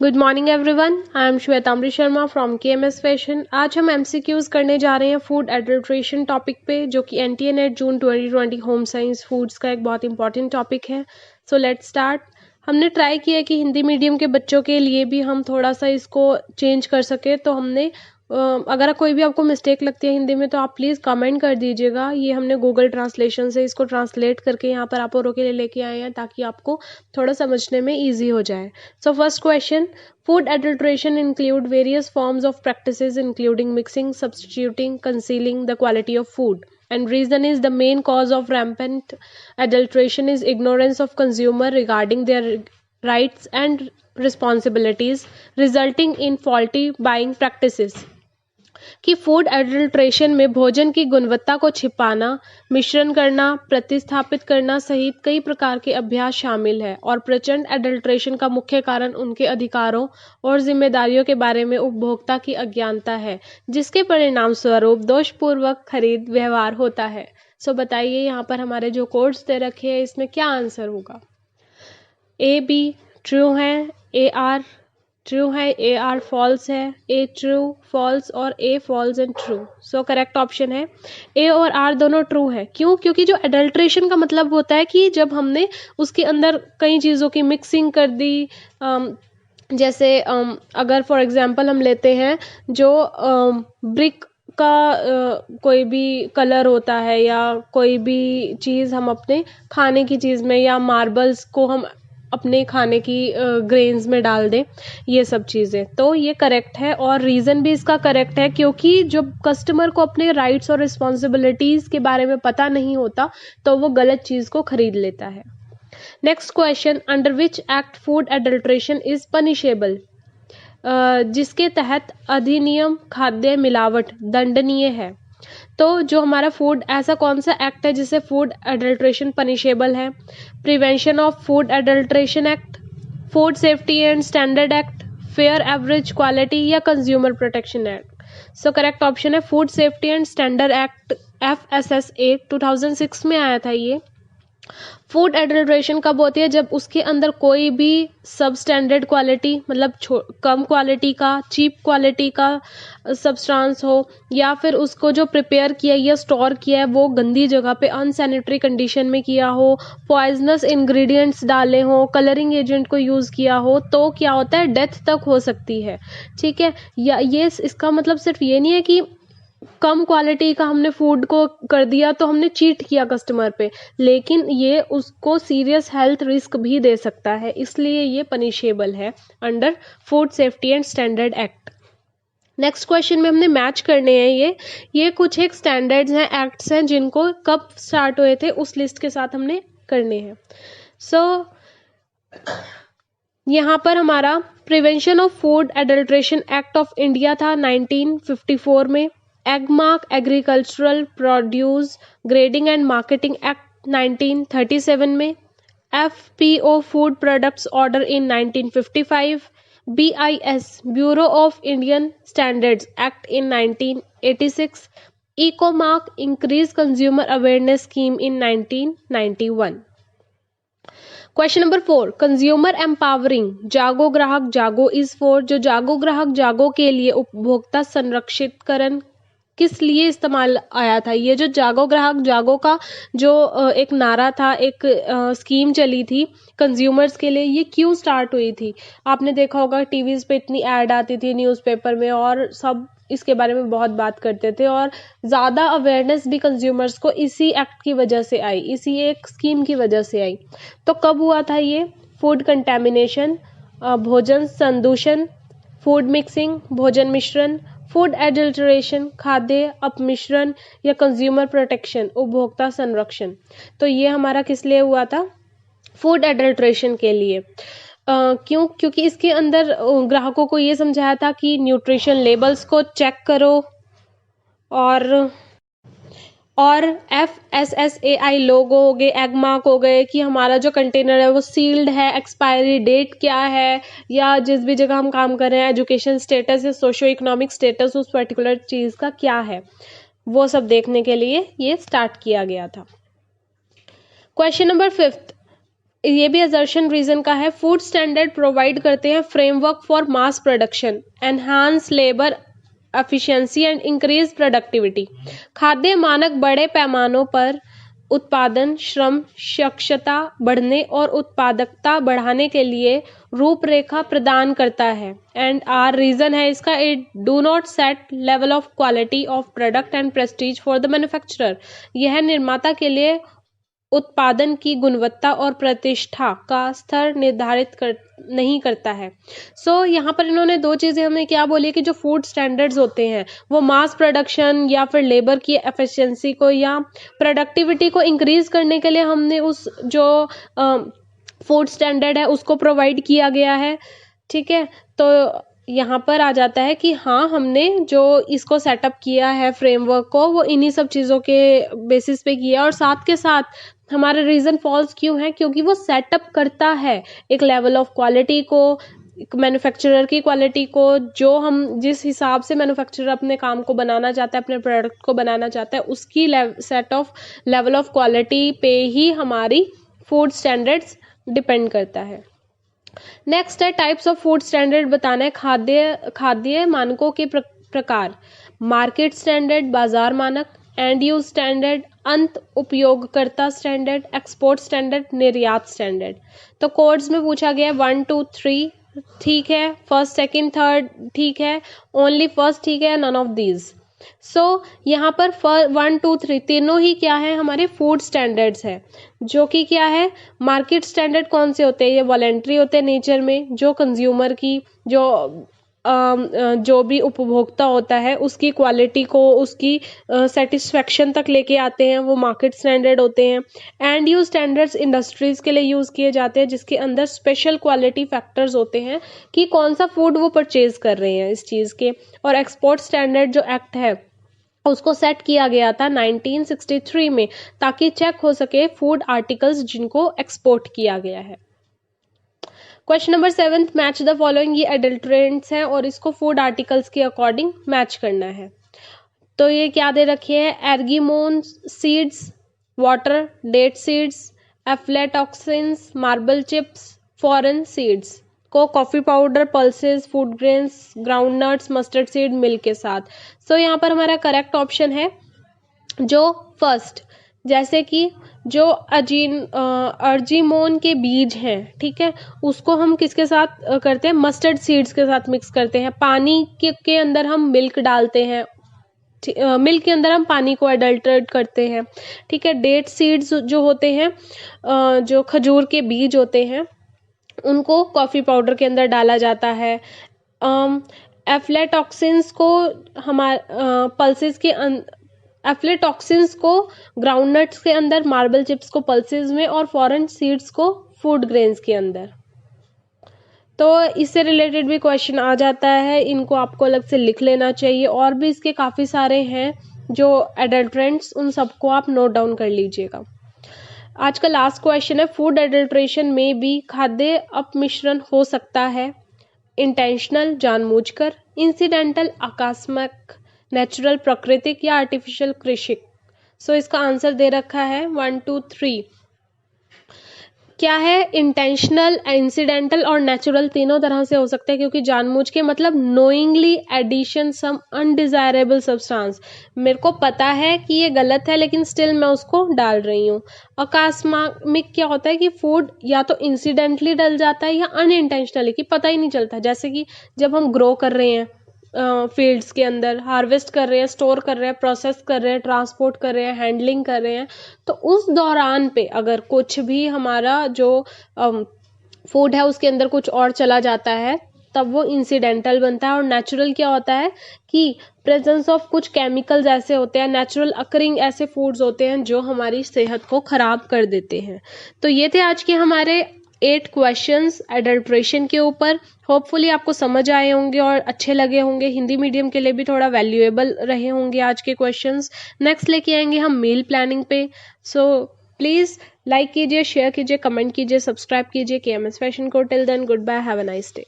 Good morning everyone, I am Shwetambari Sharma from KMS fashion. आज हम MCQs करने जा रहे हैं फूड एडल्ट्रेशन टॉपिक पे, जो कि एनटीए नेट जून 2020 होम साइंस फूड्स का एक बहुत इंपॉर्टेंट टॉपिक है। So let's start. हमने ट्राई किया कि हिंदी मीडियम के बच्चों के लिए भी हम थोड़ा सा इसको चेंज कर सके, तो हमने अगर कोई भी आपको मिस्टेक लगती है हिंदी में तो आप प्लीज़ कमेंट कर दीजिएगा। ये हमने गूगल ट्रांसलेशन से इसको ट्रांसलेट करके यहाँ पर आप औरों के लिए लेके आए हैं, ताकि आपको थोड़ा समझने में ईजी हो जाए। So first question, food adulteration include various forms of practices including mixing, substituting, concealing the quality of food. And reason is the main cause of rampant adulteration is ignorance of consumer regarding their rights and responsibilities, resulting in faulty buying practices. कि food adulteration में भोजन की गुणवत्ता को छिपाना, मिश्रण करना, प्रतिस्थापित करना सहित कई प्रकार के अभ्यास शामिल है और प्रचंड एडल्ट्रेशन का मुख्य कारण उनके अधिकारों और जिम्मेदारियों के बारे में उपभोक्ता की अज्ञानता है, जिसके परिणाम स्वरूप दोषपूर्वक खरीद व्यवहार होता है। सो बताइए यहाँ पर हमारे जो कोड्स दे रखे हैं इसमें क्या आंसर होगा। ए बी ट्रू है, ए आर ट्रू है, ए आर फॉल्स है, ए ट्रू फॉल्स और A false and true. So correct option है ए और आर दोनों ट्रू है। क्यों? क्योंकि जो एडल्ट्रेशन का मतलब होता है कि जब हमने उसके अंदर कई चीज़ों की मिक्सिंग कर दी, जैसे अगर फॉर एग्जांपल हम लेते हैं जो ब्रिक का कोई भी कलर होता है या कोई भी चीज़ हम अपने खाने की चीज़ में, या मार्बल्स को हम अपने खाने की ग्रेन्स में डाल दें, ये सब चीज़ें, तो ये करेक्ट है। और रीज़न भी इसका करेक्ट है क्योंकि जब कस्टमर को अपने राइट्स और रिस्पॉन्सिबिलिटीज़ के बारे में पता नहीं होता तो वो गलत चीज़ को खरीद लेता है। Next question, under which act food adulteration is punishable? जिसके तहत अधिनियम खाद्य मिलावट दंडनीय है। तो जो हमारा फूड, ऐसा कौन सा एक्ट है जिससे फूड एडल्ट्रेशन पनिशेबल है? Prevention of food adulteration act, food safety and standard act, fair average quality या consumer protection act. So correct option है food safety and standard act, FSSA 2006 में आया था ये। फूड एडल्ट्रेशन कब होती है? जब उसके अंदर कोई भी सब स्टैंडर्ड क्वालिटी, मतलब कम क्वालिटी का, चीप क्वालिटी का सब्सटेंस हो, या फिर उसको जो प्रिपेयर किया या स्टोर किया है वो गंदी जगह पे अनसैनिटरी कंडीशन में किया हो, पॉइजनस इंग्रेडिएंट्स डाले हो, कलरिंग एजेंट को यूज़ किया हो, तो क्या होता है, डेथ तक हो सकती है। ठीक है, या ये इसका मतलब सिर्फ ये नहीं है कि कम क्वालिटी का हमने फूड को कर दिया तो हमने चीट किया कस्टमर पे, लेकिन ये उसको सीरियस हेल्थ रिस्क भी दे सकता है, इसलिए ये पनिशेबल है under food safety and standard act. Next question में हमने मैच करने हैं ये कुछ एक स्टैंडर्ड्स हैं, एक्ट्स हैं, जिनको कब स्टार्ट हुए थे उस लिस्ट के साथ हमने करने हैं। सो यहाँ पर हमारा prevention of food adulteration act of India था 1954 में, Agmark agricultural produce grading and marketing act 1937 में, FPO food products order in 1955, BIS bureau of Indian standards act in 1986, Ecomark increase consumer awareness scheme in 1991। Question number 4, consumer empowering जागो ग्राहक जागो is for. जो जागो ग्राहक जागो के लिए उपभोक्ता संरक्षितकरण किस लिए इस्तेमाल आया था? ये जो जागो ग्राहक जागो का जो एक नारा था, एक स्कीम चली थी कंज्यूमर्स के लिए, ये क्यों स्टार्ट हुई थी? आपने देखा होगा टीवीज पे इतनी ऐड आती थी, न्यूज़पेपर में, और सब इसके बारे में बहुत बात करते थे, और ज़्यादा अवेयरनेस भी कंज्यूमर्स को इसी एक्ट की वजह से आई, इसी एक स्कीम की वजह से आई। तो कब हुआ था ये? फूड कंटेमिनेशन, भोजन संदूषण, फूड मिक्सिंग भोजन मिश्रण, फूड एडल्ट्रेशन खाद्य अपमिश्रण, या कंज्यूमर प्रोटेक्शन उपभोक्ता संरक्षण। तो ये हमारा किस लिए हुआ था? फूड एडल्ट्रेशन के लिए। क्यों? क्योंकि इसके अंदर ग्राहकों को ये समझाया था कि न्यूट्रिशन लेबल्स को चेक करो, और FSSAI लोगो हो गए, एगमार्क हो गए, कि हमारा जो कंटेनर है वो सील्ड है, एक्सपायरी डेट क्या है, या जिस भी जगह हम काम कर रहे हैं एजुकेशन स्टेटस या सोशो इकोनॉमिक स्टेटस उस पर्टिकुलर चीज़ का क्या है, वो सब देखने के लिए ये स्टार्ट किया गया था। क्वेश्चन नंबर 5, ये भी असर्शन रीजन का है। फूड स्टैंडर्ड प्रोवाइड करते हैं framework for mass production, enhance labour efficiency and increase productivity. खाद्य मानक बड़े पैमानों पर उत्पादन, श्रम दक्षता बढ़ने और उत्पादकता बढ़ाने के लिए रूपरेखा प्रदान करता है। एंड आर रीजन है इसका, it do not set level of quality of product and Prestige for the manufacturer. यह निर्माता के लिए उत्पादन की गुणवत्ता और प्रतिष्ठा का स्तर निर्धारित नहीं करता है। यहाँ पर इन्होंने दो चीजें हमें क्या बोली कि जो फूड स्टैंडर्ड्स होते हैं वो मास प्रोडक्शन या फिर लेबर की एफिशिएंसी को या प्रोडक्टिविटी को इंक्रीज करने के लिए हमने उस जो फूड स्टैंडर्ड है उसको प्रोवाइड किया गया है। ठीक है, तो यहाँ पर आ जाता है कि हाँ, हमने जो इसको सेटअप किया है फ्रेमवर्क को, वो इन्हीं सब चीज़ों के बेसिस पे किया। और साथ के साथ हमारा रीज़न फॉल्स क्यों है, क्योंकि वो सेटअप करता है एक लेवल ऑफ क्वालिटी को, मैन्युफैक्चरर की क्वालिटी को, जो हम जिस हिसाब से मैन्युफैक्चरर अपने काम को बनाना चाहता है, अपने प्रोडक्ट को बनाना चाहता है, उसकी set of level of quality पे ही हमारी फूड स्टैंडर्ड्स डिपेंड करता है। नेक्स्ट है टाइप्स ऑफ फूड स्टैंडर्ड बताना है। खाद्य मानकों के प्रकार, मार्केट स्टैंडर्ड बाजार मानक, एंड यूज स्टैंडर्ड अंत उपयोगकर्ता स्टैंडर्ड, एक्सपोर्ट स्टैंडर्ड निर्यात स्टैंडर्ड। तो कोड्स में पूछा गया 1 2 3 ठीक है, फर्स्ट सेकंड थर्ड ठीक है, ओनली फर्स्ट ठीक है, नन ऑफ दीज। यहाँ पर 1 2 3 तीनों ही क्या है, हमारे फूड स्टैंडर्ड्स है। जो कि क्या है, मार्केट स्टैंडर्ड कौन से होते हैं, ये वॉलेंट्री होते हैं नेचर में, जो कंज्यूमर की जो भी उपभोक्ता होता है उसकी क्वालिटी को, उसकी सेटिस्फेक्शन तक लेके आते हैं, वो मार्केट स्टैंडर्ड होते हैं। एंड यूज स्टैंडर्ड्स इंडस्ट्रीज के लिए यूज किए जाते हैं, जिसके अंदर स्पेशल क्वालिटी फैक्टर्स होते हैं कि कौन सा फूड वो परचेज कर रहे हैं इस चीज के। और एक्सपोर्ट स्टैंडर्ड जो एक्ट है उसको सेट किया गया था 1963 में, ताकि चेक हो सके फूड आर्टिकल्स जिनको एक्सपोर्ट किया गया है। Question number 7, match the following. ये एडल्ट्रेंट्स हैं और इसको फूड आर्टिकल्स के अकॉर्डिंग मैच करना है। तो ये क्या दे रखे हैं, argemone seeds, water, date seeds, aflatoxins, marble chips, foreign seeds को coffee powder, pulses, food grains, groundnuts, mustard seed, milk के साथ। यहाँ पर हमारा करेक्ट ऑप्शन है जो फर्स्ट, जैसे कि जो अर्जीमोन के बीज हैं, ठीक है, उसको हम किसके साथ करते हैं, मस्टर्ड सीड्स के साथ मिक्स करते हैं। पानी के अंदर हम मिल्क डालते हैं, मिल्क के अंदर हम पानी को एडल्ट्रेट करते हैं। ठीक है, डेट सीड्स जो होते हैं, जो खजूर के बीज होते हैं, उनको कॉफी पाउडर के अंदर डाला जाता है। एफ्लेटॉक्सिन्स को पल्सेस के एफ्लेटॉक्सिन्स को ग्राउंडनट्स के अंदर, मार्बल चिप्स को पल्सेस में, और फॉरेन सीड्स को फूड ग्रेन्स के अंदर। तो इससे रिलेटेड भी क्वेश्चन आ जाता है, इनको आपको अलग से लिख लेना चाहिए। और भी इसके काफ़ी सारे हैं जो एडल्ट्रेंट्स, उन सबको आप नोट डाउन कर लीजिएगा। आज का लास्ट क्वेश्चन है, फूड एडल्ट्रेशन में भी खाद्य अपमिश्रण हो सकता है, इंटेंशनल जानबूझकर, इंसिडेंटल आकस्मिक, नेचुरल प्राकृतिक, या आर्टिफिशियल कृषि। इसका आंसर दे रखा है 1 2 3। क्या है, इंटेंशनल, इंसिडेंटल और नेचुरल तीनों तरह से हो सकता है, क्योंकि जानबूझ के मतलब नोइंगली एडिशन सम अनडिजायरेबल सब्सटेंस, मेरे को पता है कि ये गलत है लेकिन स्टिल मैं उसको डाल रही हूँ। आकस्मिक क्या होता है कि फूड या तो इंसिडेंटली डल जाता है या अनइंटेंशनली, कि पता ही नहीं चलता। जैसे कि जब हम ग्रो कर रहे हैं फील्ड्स के अंदर, हार्वेस्ट कर रहे हैं, स्टोर कर रहे हैं, प्रोसेस कर रहे हैं, ट्रांसपोर्ट कर रहे हैं, हैंडलिंग कर रहे हैं, तो उस दौरान पे अगर कुछ भी हमारा जो फूड है उसके अंदर कुछ और चला जाता है, तब वो इंसिडेंटल बनता है। और नेचुरल क्या होता है कि प्रेजेंस ऑफ कुछ केमिकल्स ऐसे होते हैं, नेचुरल अकरिंग ऐसे फूड्स होते हैं जो हमारी सेहत को खराब कर देते हैं। तो ये थे आज के हमारे 8 क्वेश्चंस एडल्ट्रेशन के ऊपर। होपफुली आपको समझ आए होंगे और अच्छे लगे होंगे, हिंदी मीडियम के लिए भी थोड़ा वैल्यूएबल रहे होंगे आज के क्वेश्चंस। नेक्स्ट लेके आएंगे हम मील प्लानिंग पे। प्लीज़ लाइक कीजिए, शेयर कीजिए, कमेंट कीजिए, सब्सक्राइब कीजिए KMS फैशन को। Till then goodbye, have a nice day.